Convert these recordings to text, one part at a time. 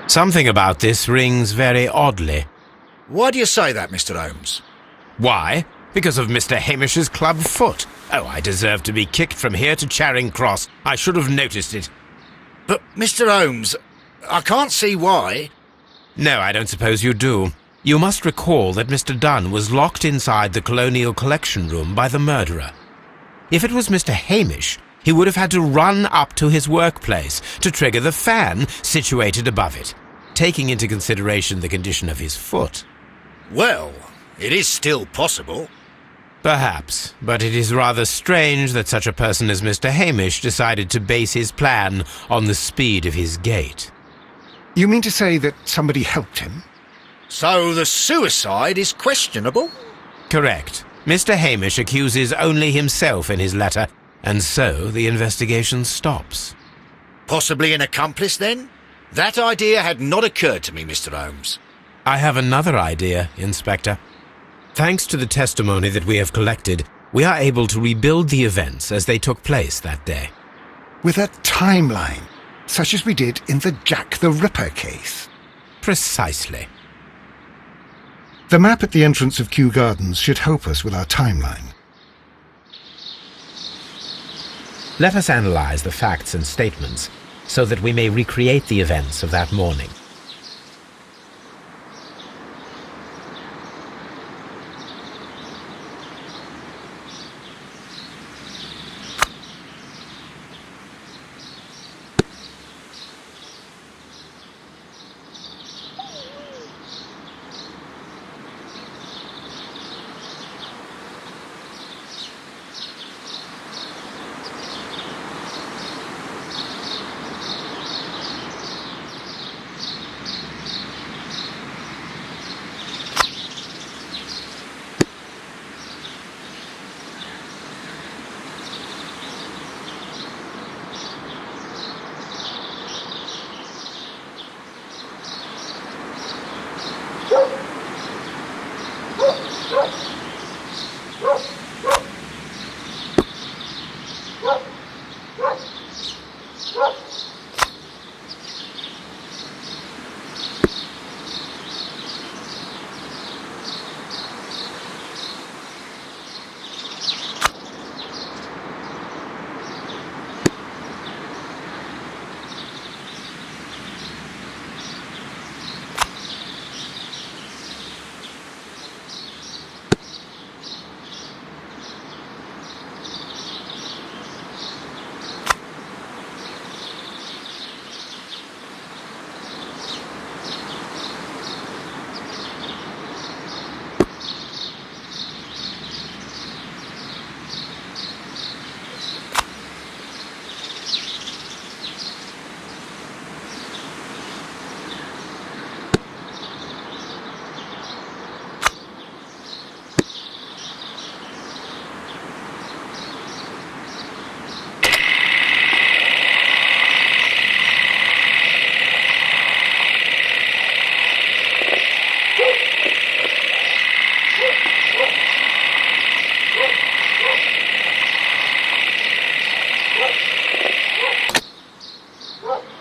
Something about this rings very oddly. Why do you say that, Mr. Holmes? Why? Because of Mr. Hamish's club foot. Oh, I deserve to be kicked from here to Charing Cross. I should have noticed it. But, Mr. Holmes, I can't see why. No, I don't suppose you do. You must recall that Mr. Dunn was locked inside the Colonial Collection Room by the murderer. If it was Mr. Hamish, he would have had to run up to his workplace to trigger the fan situated above it, taking into consideration the condition of his foot. Well, it is still possible. Perhaps, but it is rather strange that such a person as Mr. Hamish decided to base his plan on the speed of his gait. You mean to say that somebody helped him? So the suicide is questionable? Correct. Mr. Hamish accuses only himself in his letter, and so the investigation stops. Possibly an accomplice, then? That idea had not occurred to me, Mr. Holmes. I have another idea, Inspector. Thanks to the testimony that we have collected, we are able to rebuild the events as they took place that day. With a timeline, such as we did in the Jack the Ripper case. Precisely. The map at the entrance of Kew Gardens should help us with our timeline. Let us analyze the facts and statements so that we may recreate the events of that morning.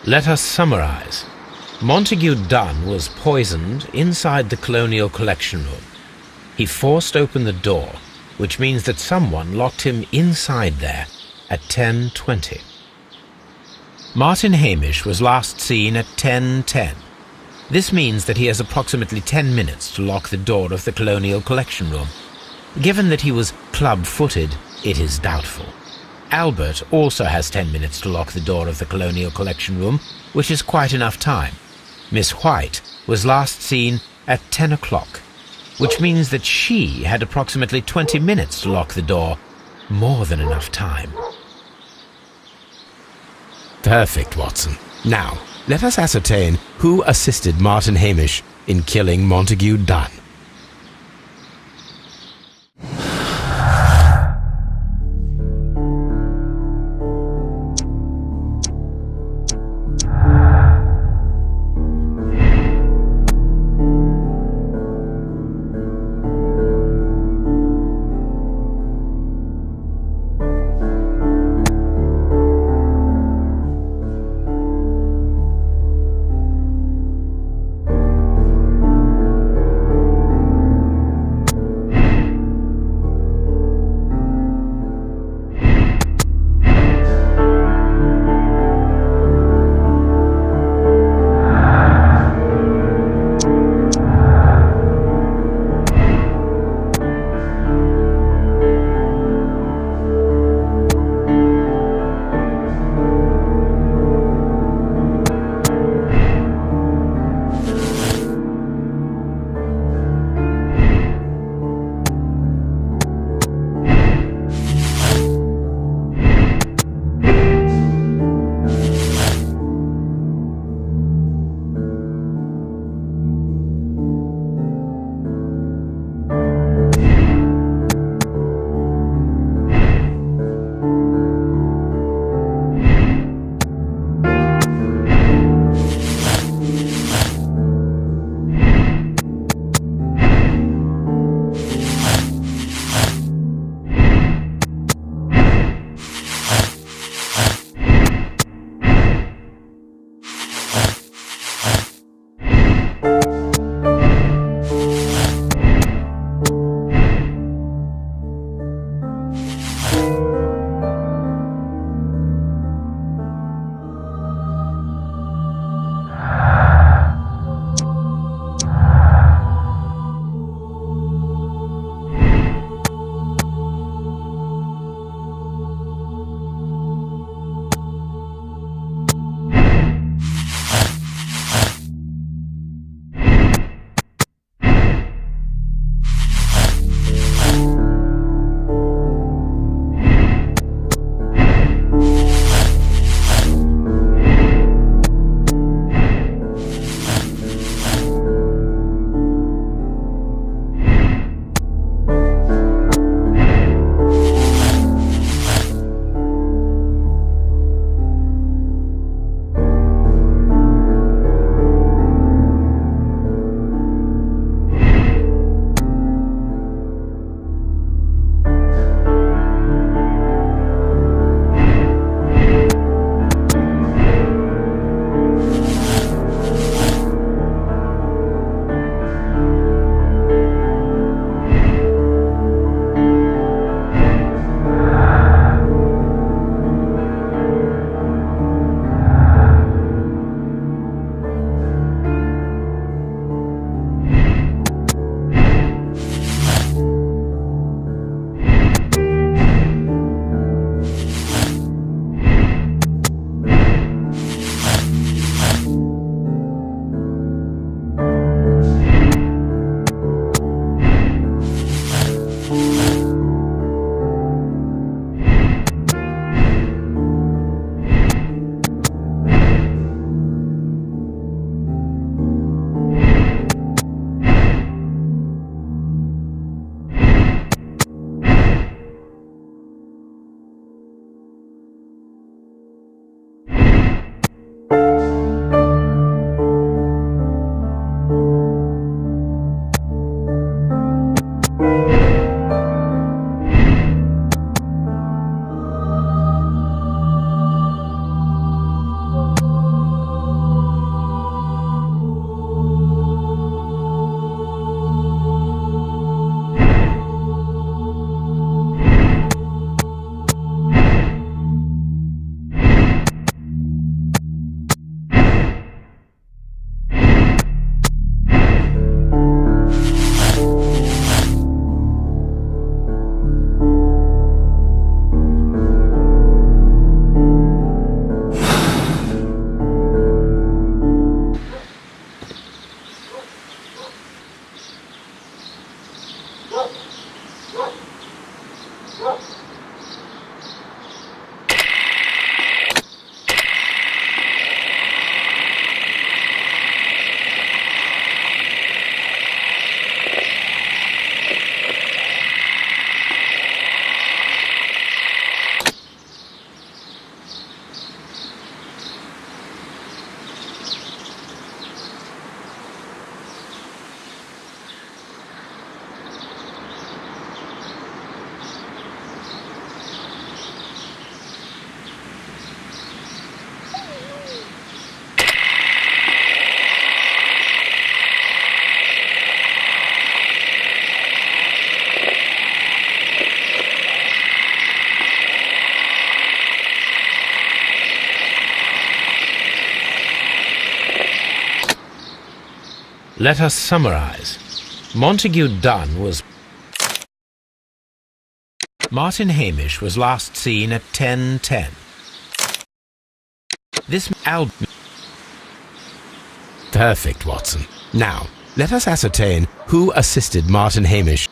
Let us summarize. Montague Dunn was poisoned inside the Colonial Collection Room. He forced open the door, which means that someone locked him inside there at 10:20. Martin Hamish was last seen at 10:10. This means that he has approximately 10 minutes to lock the door of the Colonial Collection Room. Given that he was club-footed, it is doubtful. Albert also has 10 minutes to lock the door of the Colonial Collection Room, which is quite enough time. Miss White was last seen at 10 o'clock, which means that she had approximately 20 minutes to lock the door. More than enough time. Perfect, Watson. Now, let us ascertain who assisted Martin Hamish in killing Montague Dunn. Let us summarize. Montague Dunn was... Martin Hamish was last seen at 10:10. This album... Perfect, Watson. Now, let us ascertain who assisted Martin Hamish.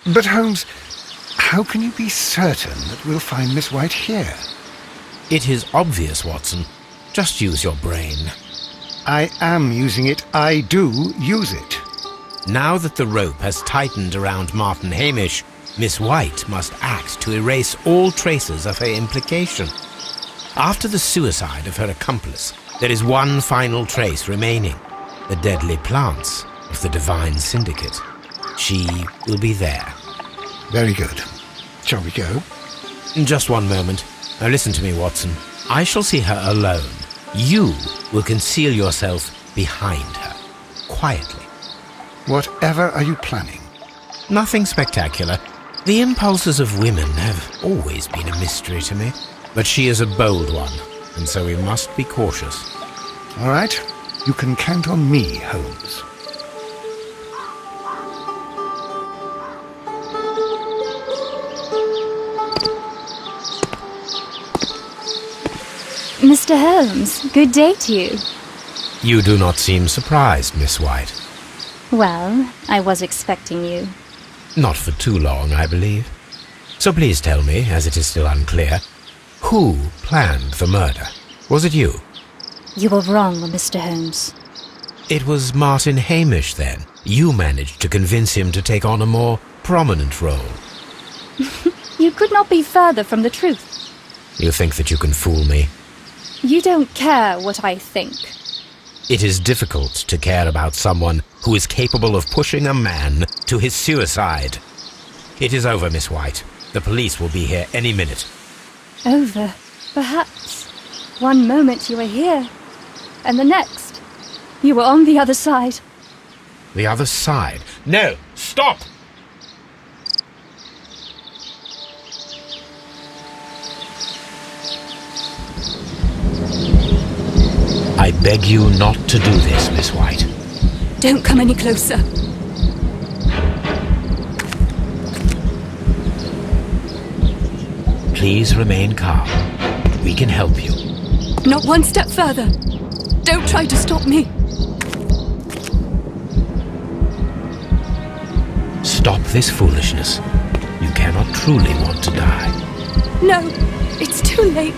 But Holmes, how can you be certain that we'll find Miss White here? It is obvious, Watson. Just use your brain. I am using it. I do use it. Now that the rope has tightened around Martin Hamish, Miss White must act to erase all traces of her implication. After the suicide of her accomplice, there is one final trace remaining: the deadly plants of the Divine Syndicate. She will be there. Very good. Shall we go? Just one moment. Now listen to me, Watson. I shall see her alone. You will conceal yourself behind her, quietly. Whatever are you planning? Nothing spectacular. The impulses of women have always been a mystery to me. But she is a bold one, and so we must be cautious. All right. You can count on me, Holmes. Mr. Holmes, good day to you. You do not seem surprised, Miss White. Well, I was expecting you. Not for too long, I believe. So please tell me, as it is still unclear, who planned the murder? Was it you? You were wrong, Mr. Holmes. It was Martin Hamish, then. You managed to convince him to take on a more prominent role. You could not be further from the truth. You think that you can fool me? You don't care what I think. It is difficult to care about someone who is capable of pushing a man to his suicide. It is over, Miss White. The police will be here any minute. Over, perhaps. One moment you were here, and the next, you were on the other side. The other side? No! Stop! I beg you not to do this, Miss White. Don't come any closer. Please remain calm. We can help you. Not one step further. Don't try to stop me. Stop this foolishness. You cannot truly want to die. No, it's too late.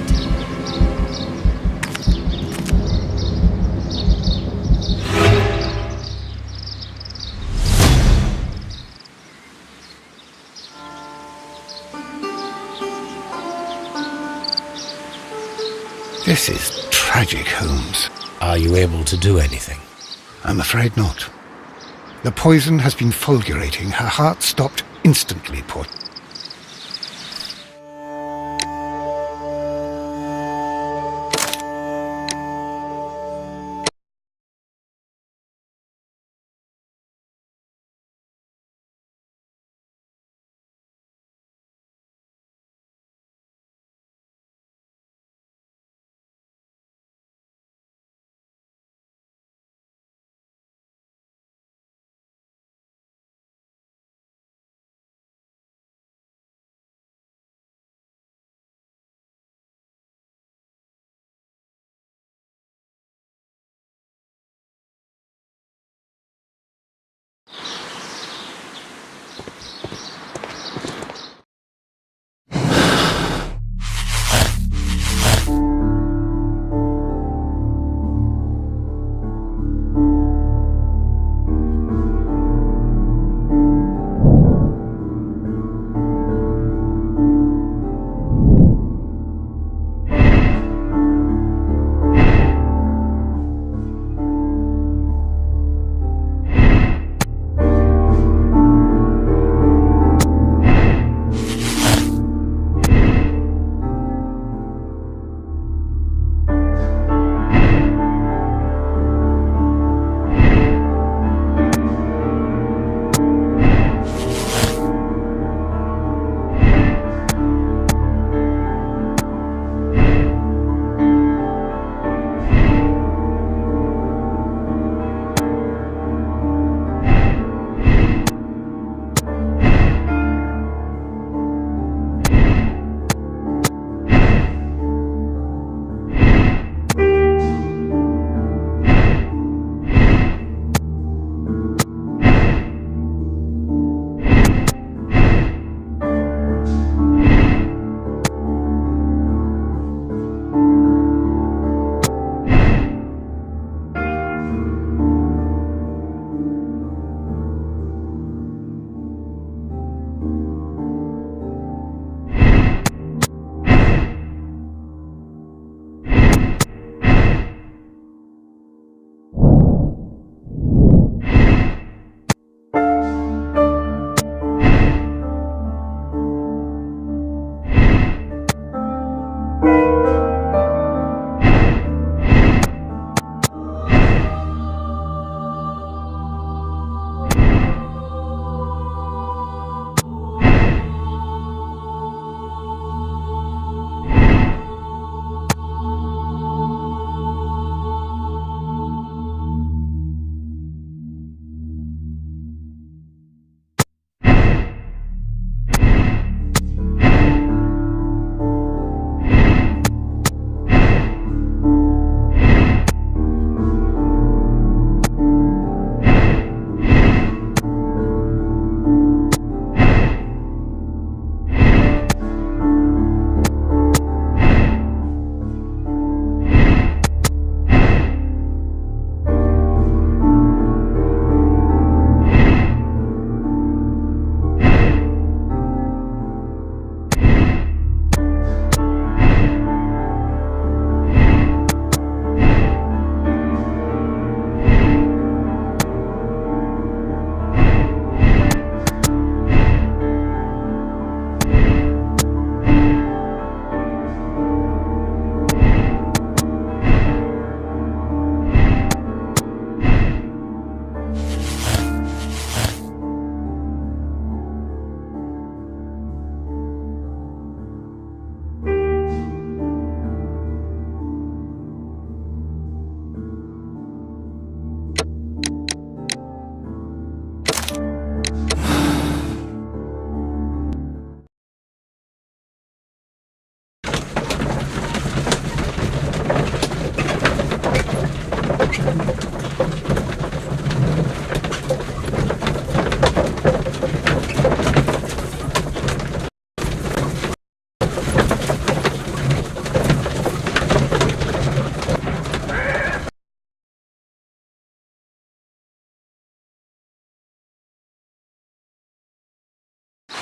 This is tragic, Holmes. Are you able to do anything? I'm afraid not. The poison has been fulgurating. Her heart stopped instantly, poor...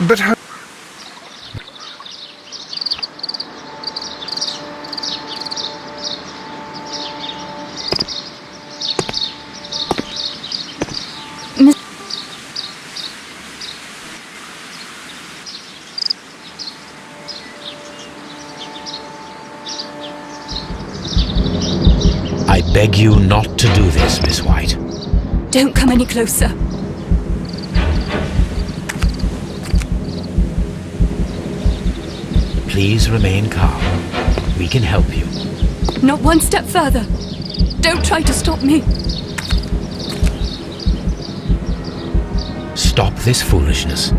But I beg you not to do this, Miss White. Don't come any closer. Please remain calm. We can help you. Not one step further. Don't try to stop me. Stop this foolishness.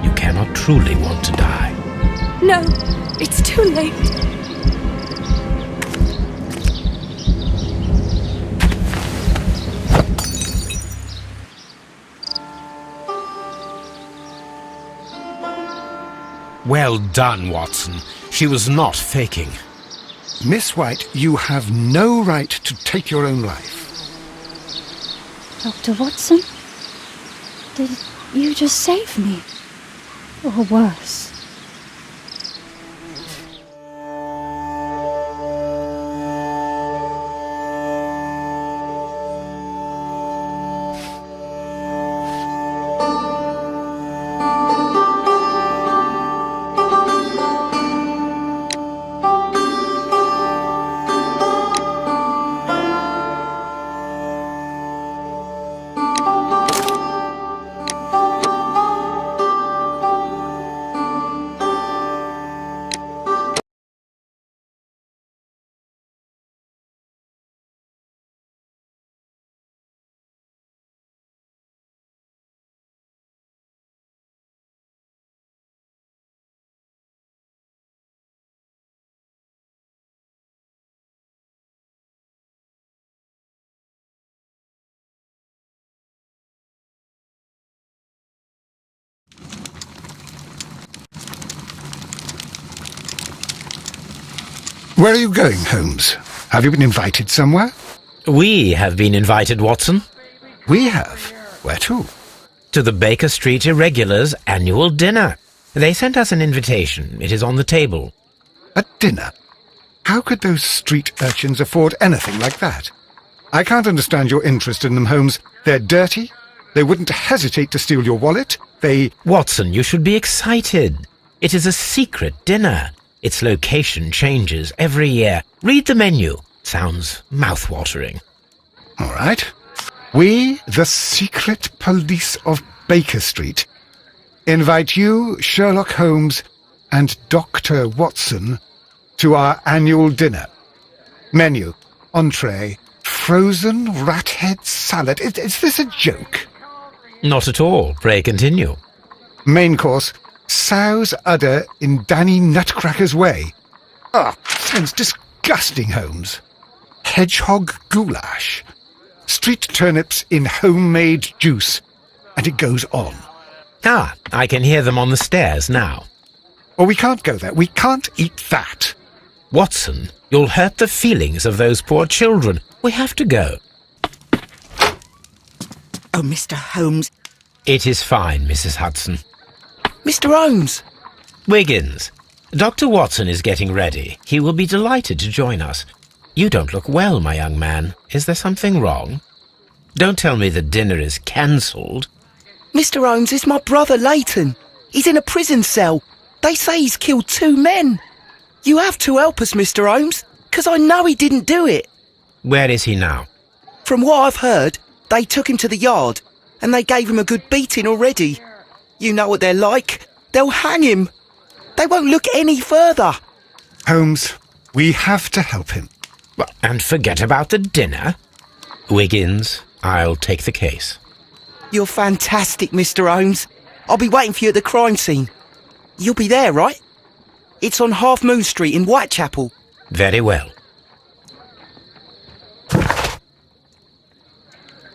You cannot truly want to die. No, it's too late. Well done, Watson. She was not faking. Miss White, you have no right to take your own life. Dr. Watson? Did you just save me? Or worse? Where are you going, Holmes? Have you been invited somewhere? We have been invited, Watson. We have. Where to? To the Baker Street Irregulars' annual dinner. They sent us an invitation. It is on the table. A dinner? How could those street urchins afford anything like that? I can't understand your interest in them, Holmes. They're dirty. They wouldn't hesitate to steal your wallet. Watson, you should be excited. It is a secret dinner. Its location changes every year. Read the menu. Sounds mouth-watering. All right. We, the secret police of Baker Street, invite you, Sherlock Holmes, and Dr. Watson to our annual dinner. Menu, entree, frozen rat head salad. Is this a joke? Not at all. Pray continue. Main course, sow's udder in Danny Nutcracker's way. Sounds disgusting, Holmes. Hedgehog goulash. Street turnips in homemade juice. And it goes on. I can hear them on the stairs now. Oh, we can't go there. We can't eat that. Watson, you'll hurt the feelings of those poor children. We have to go. Oh, Mr. Holmes. It is fine, Mrs. Hudson. Mr. Holmes! Wiggins, Dr. Watson is getting ready. He will be delighted to join us. You don't look well, my young man. Is there something wrong? Don't tell me the dinner is cancelled. Mr. Holmes, it's my brother Leighton. He's in a prison cell. They say he's killed 2 men. You have to help us, Mr. Holmes, 'cause I know he didn't do it. Where is he now? From what I've heard, they took him to the yard, and they gave him a good beating already. You know what they're like. They'll hang him. They won't look any further. Holmes, we have to help him. And forget about the dinner? Wiggins, I'll take the case. You're fantastic, Mr. Holmes. I'll be waiting for you at the crime scene. You'll be there, right? It's on Half Moon Street in Whitechapel. Very well.